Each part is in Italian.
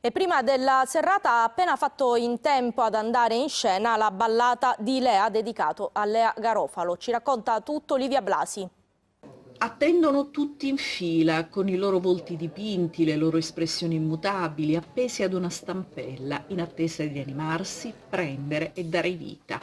E prima della serrata ha appena fatto in tempo ad andare in scena la ballata di Lea dedicato a Lea Garofalo. Ci racconta tutto Livia Blasi. Attendono tutti in fila, con i loro volti dipinti, le loro espressioni immutabili, appesi ad una stampella, in attesa di animarsi, prendere e dare vita.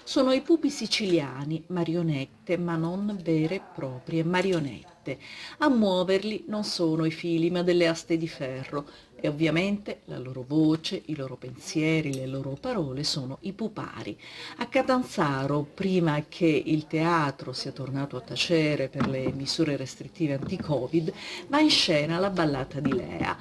Sono i pupi siciliani, marionette, ma non vere e proprie marionette. A muoverli non sono i fili, ma delle aste di ferro. E ovviamente la loro voce, i loro pensieri, le loro parole sono i pupari. A Catanzaro, prima che il teatro sia tornato a tacere per le misure restrittive anti-Covid, va in scena la ballata di Lea.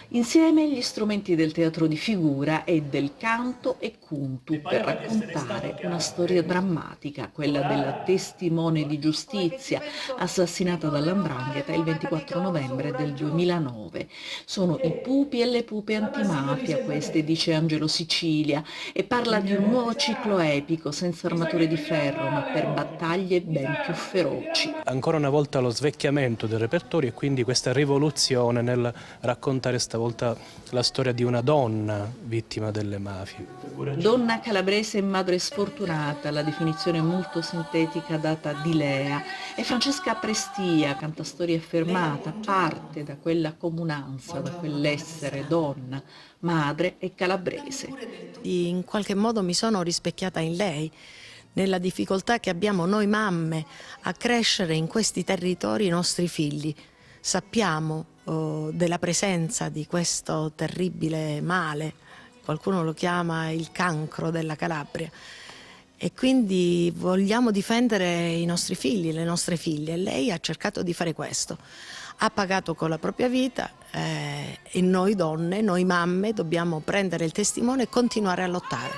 Insieme gli strumenti del teatro di figura e del canto e cuntu per raccontare una storia drammatica, quella della testimone di giustizia assassinata dall''ndrangheta il 24 novembre del 2009. Sono i pupi e le pupe antimafia, queste, dice Angelo Sicilia, e parla di un nuovo ciclo epico senza armature di ferro, ma per battaglie ben più feroci. Ancora una volta lo svecchiamento del repertorio e quindi questa rivoluzione nel raccontare stavolta la storia di una donna vittima delle mafie. Donna calabrese e madre sfortunata, la definizione molto sintetica data di Lea. E Francesca Prestia, cantastoria affermata, parte da quella comunanza, da quell'essere donna, madre e calabrese. In qualche modo mi sono rispecchiata in lei, nella difficoltà che abbiamo noi mamme a crescere in questi territori i nostri figli. Sappiamo della presenza di questo terribile male, qualcuno lo chiama il cancro della Calabria, e quindi vogliamo difendere i nostri figli, le nostre figlie, e lei ha cercato di fare questo. Ha pagato con la propria vita e noi donne, noi mamme, dobbiamo prendere il testimone e continuare a lottare.